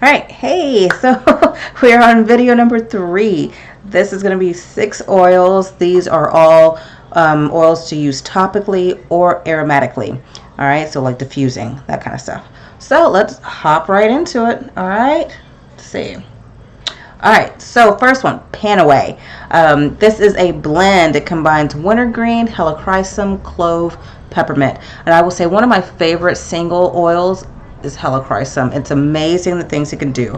Alright, hey, so we're on video number 3. This is going to be 6 oils. These are all oils to use topically or aromatically. Alright, so like diffusing, that kind of stuff. So let's hop right into it. Alright, let's see. Alright, so first one, PanAway. This is a blend. It combines wintergreen, helichrysum, clove, peppermint. And I will say one of my favorite single oils is helichrysum. It's amazing the things it can do.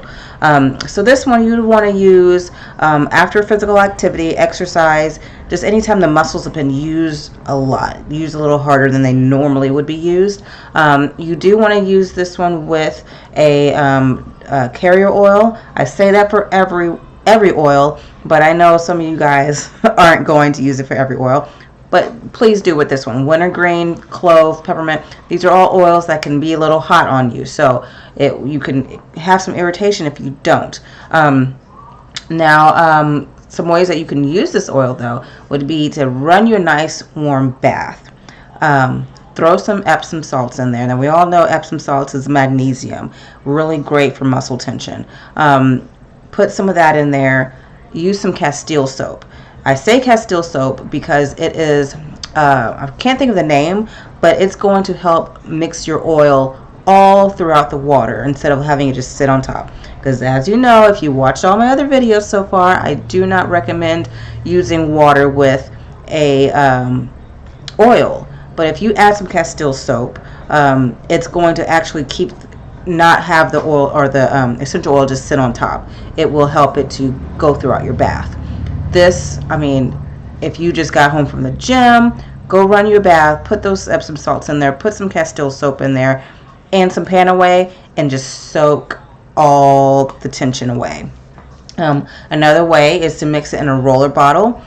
So this one you'd want to use after physical activity, exercise, just anytime the muscles have been used a lot, used a little harder than they normally would be used. You do want to use this one with a carrier oil. I say that for every oil, but I know some of you guys aren't going to use it for every oil. But please do with this one. Wintergreen, clove, peppermint. These are all oils that can be a little hot on you. So you can have some irritation if you don't. Now, some ways that you can use this oil, though, would be to run your nice warm bath. Throw some Epsom salts in there. Now, we all know Epsom salts is magnesium. Really great for muscle tension. Put some of that in there. Use some Castile soap. I say Castile soap because it is, I can't think of the name, but it's going to help mix your oil all throughout the water instead of having it just sit on top. Because as you know, if you watched all my other videos so far, I do not recommend using water with a oil. But if you add some Castile soap, it's going to actually not have the oil or the essential oil just sit on top. It will help it to go throughout your bath. This, I mean, if you just got home from the gym, go run your bath, put those Epsom salts in there, put some Castile soap in there, and some PanAway, and just soak all the tension away. Another way is to mix it in a roller bottle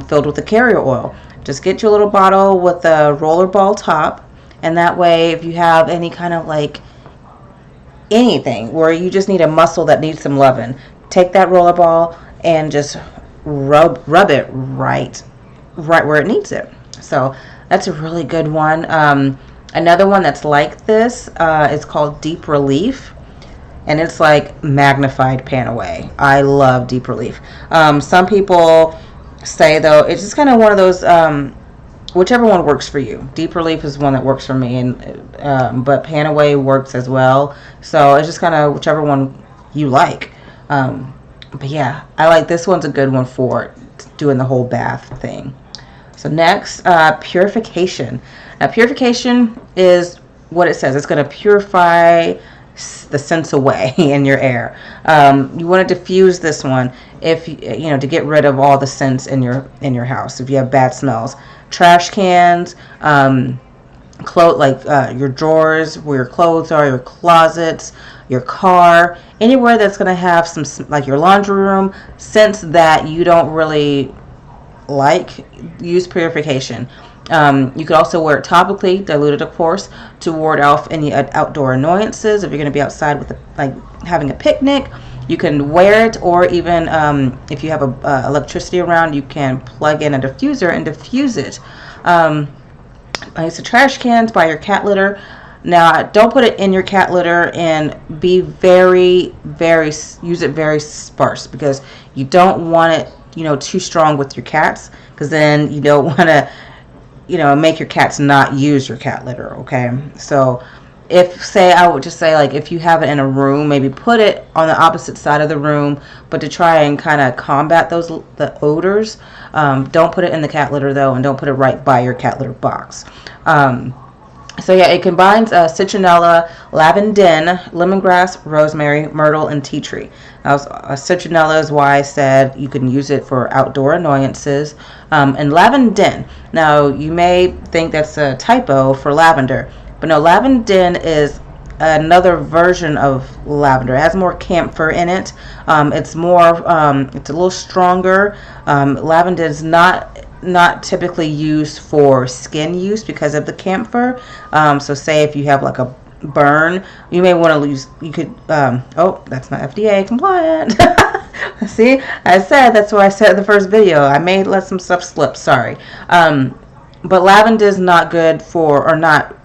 filled with the carrier oil. Just get your little bottle with a roller ball top, and that way if you have any kind of like anything where you just need a muscle that needs some loving, take that roller ball and just rub it right where it needs it. So that's a really good one. Another one that's like this is called Deep Relief, and it's like magnified PanAway. I love Deep Relief. Some people say though it's just kind of one of those whichever one works for you. Deep Relief is one that works for me, and but PanAway works as well. So it's just kind of whichever one you like. But yeah, I like this one's a good one for doing the whole bath thing. So next, Purification. Now, Purification is what it says. It's going to purify the scents away in your air. You want to diffuse this one if you know, to get rid of all the scents in your house. If you have bad smells, trash cans, your drawers where your clothes are, your closets, your car, anywhere that's going to have some, like your laundry room, scents that you don't really like, use Purification. You could also wear it topically, diluted of course, to ward off any outdoor annoyances. If you're going to be outside with having a picnic, you can wear it, or even if you have electricity around, you can plug in a diffuser and diffuse it. It's the trash cans by your cat litter. Now, don't put it in your cat litter, and be use it very sparse, because you don't want it, too strong with your cats, because then you don't want to, make your cats not use your cat litter. Okay, so I would just say, like, if you have it in a room, maybe put it on the opposite side of the room, but to try and kind of combat the odors, don't put it in the cat litter though, and don't put it right by your cat litter box. So yeah, it combines citronella, lavender, lemongrass, rosemary, myrtle, and tea tree. Now, citronella is why I said you can use it for outdoor annoyances. And lavender. Now, you may think that's a typo for lavender, but no, lavender is another version of lavender. It has more camphor in it. It's a little stronger. Lavender is not typically used for skin use because of the camphor. So say if you have like a burn, you may want to use, that's not FDA compliant. See, that's why I said in the first video, I may let some stuff slip, sorry. But lavender is not good for, or not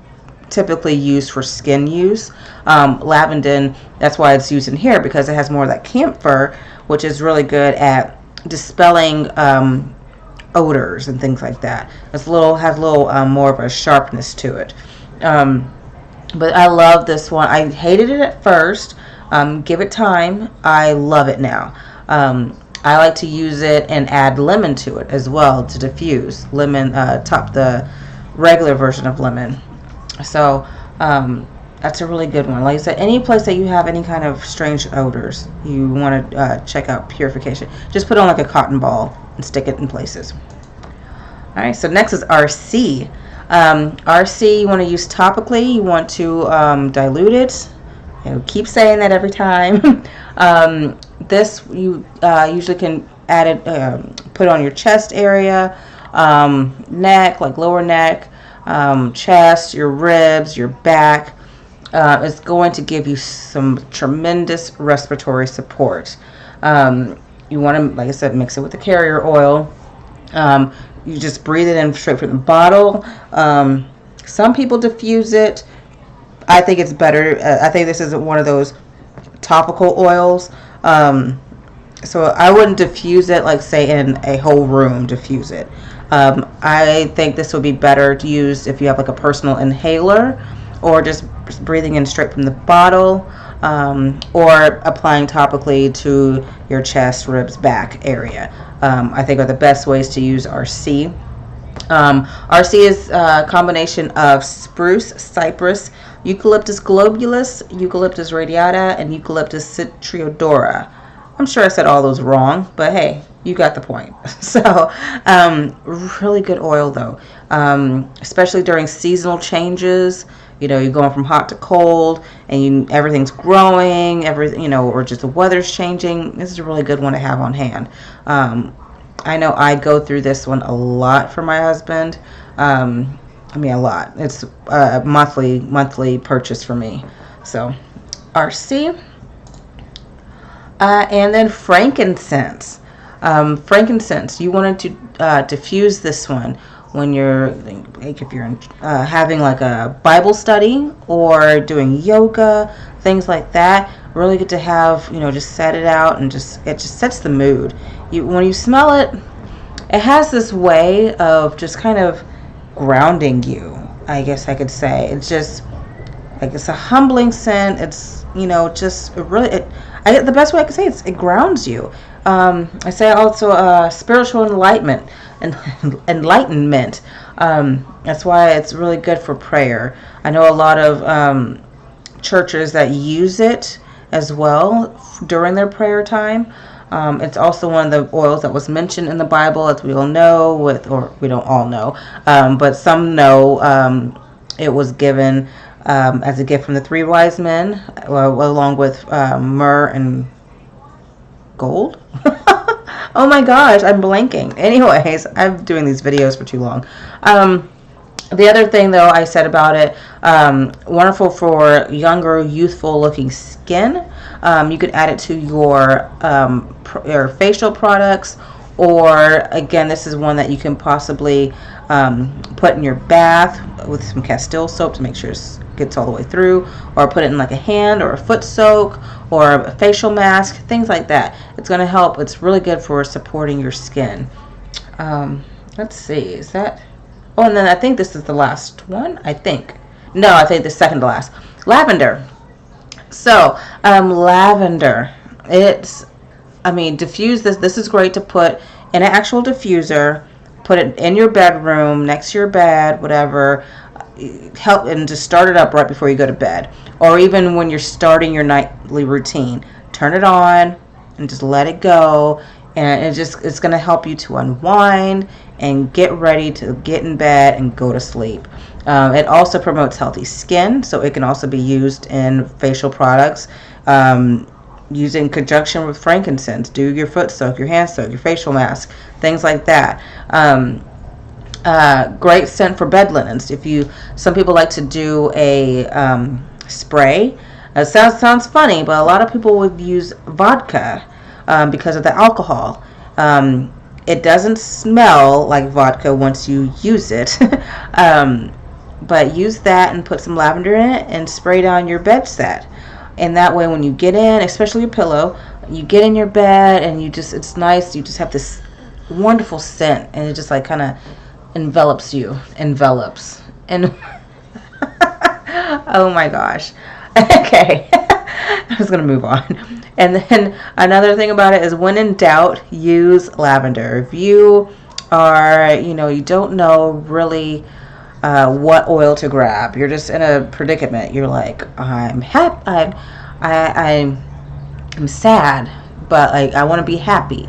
typically used for skin use. Lavender, that's why it's used in here, because it has more of that camphor, which is really good at dispelling odors and things like that. Has a little more of a sharpness to it. But I love this one. I hated it at first. Give it time. I love it now. I like to use it and add lemon to it as well to diffuse. Lemon, top the regular version of lemon. So that's a really good one. Like I said, any place that you have any kind of strange odors, you want to check out Purification. Just put on like a cotton ball and stick it in places. All right, so next is RC. RC, you want to use topically. You want to dilute it. Keep saying that every time. This you usually can add it, put on your chest area, neck, like lower neck, chest, your ribs, your back. It's going to give you some tremendous respiratory support. You want to, like I said, mix it with the carrier oil. You just breathe it in straight from the bottle. Some people diffuse it. I think it's better. I think this is one of those topical oils. So I wouldn't diffuse it like, say, in a whole room, diffuse it. I think this would be better to use if you have like a personal inhaler, or just breathing in straight from the bottle, or applying topically to your chest, ribs, back area. I think are the best ways to use RC. RC is a combination of spruce, cypress, Eucalyptus globulus, Eucalyptus radiata, and Eucalyptus citriodora. I'm sure I said all those wrong, but hey, you got the point. So, really good oil though, especially during seasonal changes. You're going from hot to cold, and everything's growing, or just the weather's changing. This is a really good one to have on hand. I know I go through this one a lot for my husband. A lot. It's a monthly purchase for me. So, RC. And then frankincense. Frankincense. You wanted to diffuse this one when you're, like, if you're having like a Bible study or doing yoga, things like that. Really good to have. Just set it out, and it just sets the mood. When you smell it, it has this way of just kind of grounding you, I guess I could say. It's just like, it's a humbling scent. It's just really the best way I could say it grounds you. I say also spiritual enlightenment. That's why it's really good for prayer. I know a lot of churches that use it as well during their prayer time. It's also one of the oils that was mentioned in the Bible, as we all know, or we don't all know, but some know. It was given as a gift from the 3 wise men, along with myrrh and gold. Oh my gosh, I'm blanking. Anyways, I'm doing these videos for too long. The other thing, though, I said about it, wonderful for younger, youthful-looking skin. You could add it to your facial products, or, again, this is one that you can possibly put in your bath with some Castile soap to make sure it gets all the way through, or put it in like a hand or a foot soak or a facial mask, things like that. It's going to help. It's really good for supporting your skin. Let's see, is that... Oh, and then I think this is the last one. I think the second to last. Lavender. So, lavender. Diffuse this. This is great to put in an actual diffuser. Put it in your bedroom, next to your bed, whatever. Help, and just start it up right before you go to bed. Or even when you're starting your nightly routine. Turn it on and just let it go. And it's going to help you to unwind and get ready to get in bed and go to sleep. It also promotes healthy skin, so it can also be used in facial products. Used in conjunction with frankincense. Do your foot soak, your hand soak, your facial mask, things like that. Great scent for bed linens. Some people like to do a spray. It sounds funny, but a lot of people would use vodka because of the alcohol. It doesn't smell like vodka once you use it. but use that and put some lavender in it and spray down your bed set. And that way when you get in, especially your pillow, you get in your bed and it's nice. You just have this wonderful scent, and it just like kind of envelops you. And oh my gosh. Okay. I was going to move on. And then another thing about it is, when in doubt, use lavender. If you are, you don't know really what oil to grab, you're just in a predicament. You're like, I'm happy, I'm sad, but like I want to be happy.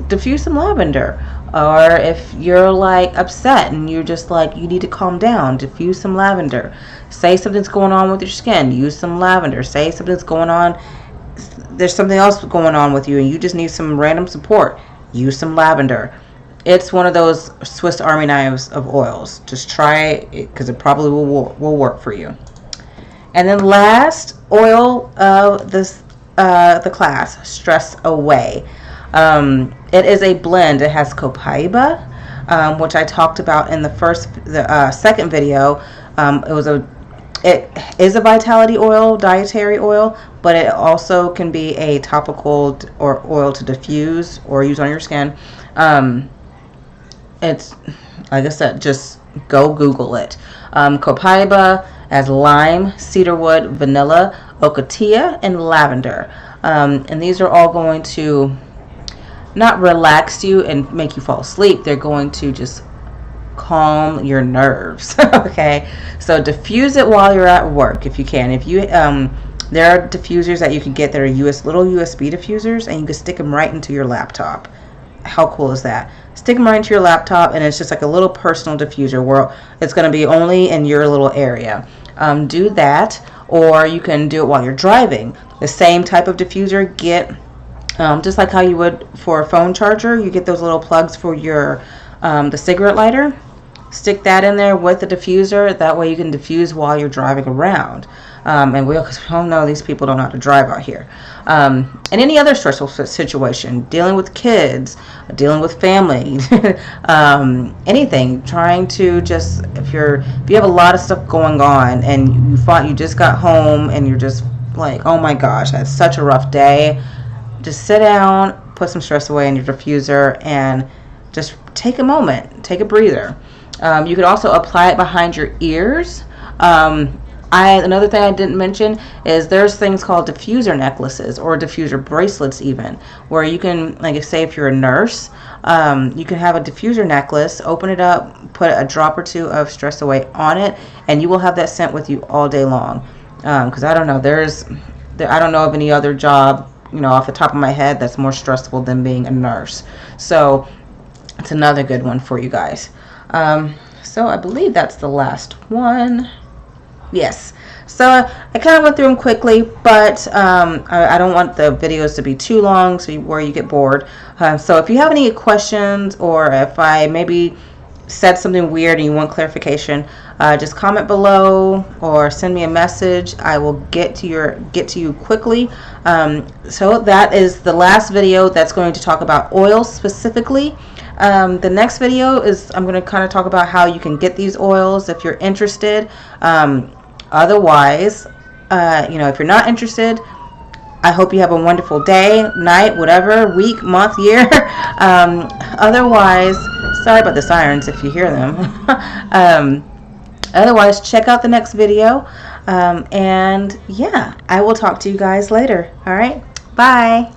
Diffuse some lavender. Or if you're like upset and you're just like, you need to calm down, diffuse some lavender. Say something's going on with your skin, use some lavender. Say something's going on, there's something else going on with you and you just need some random support, use some lavender. It's one of those Swiss Army knives of oils. Just try it because it probably will work for you. And then last oil of the class, Stress Away. It is a blend. It has copaiba, which I talked about in the second video. It is a vitality oil, dietary oil, but it also can be a topical or oil to diffuse or use on your skin. It's, like I said, just go Google it. Copaiba has lime, cedarwood, vanilla, ocotillo, and lavender. And these are all going to not relax you and make you fall asleep. They're going to just calm your nerves. Okay, so diffuse it while you're at work if you can. If you there are diffusers that you can get that are little USB diffusers, and you can stick them right into your laptop. How cool is that? Stick them right into your laptop, and it's just like a little personal diffuser where it's going to be only in your little area. Do that, or you can do it while you're driving. The same type of diffuser. Get just like how you would for a phone charger, you get those little plugs for your the cigarette lighter. Stick that in there with the diffuser. That way you can diffuse while you're driving around. And we all know these people don't know how to drive out here. And any other stressful situation, dealing with kids, dealing with family, anything, trying to just, if you have a lot of stuff going on and you just got home and you're just like, oh my gosh, that's such a rough day, just sit down, put some stress away in your diffuser, and just take a moment, take a breather. You could also apply it behind your ears. Another thing I didn't mention is there's things called diffuser necklaces or diffuser bracelets even, where you can, like say if you're a nurse, you can have a diffuser necklace, open it up, put a drop or two of Stress Away on it, and you will have that scent with you all day long. Because I don't know, I don't know of any other job, off the top of my head that's more stressful than being a nurse. So it's another good one for you guys. So I believe that's the last one. Yes. So I kind of went through them quickly, but I don't want the videos to be too long where you get bored. So if you have any questions, or if I maybe said something weird and you want clarification, just comment below or send me a message. I will get to you quickly. So that is the last video that's going to talk about oils specifically. The next video is I'm going to kind of talk about how you can get these oils if you're interested. Otherwise, if you're not interested, I hope you have a wonderful day, night, whatever, week, month, year. Otherwise, sorry about the sirens if you hear them. Otherwise, check out the next video. And yeah, I will talk to you guys later. All right, bye.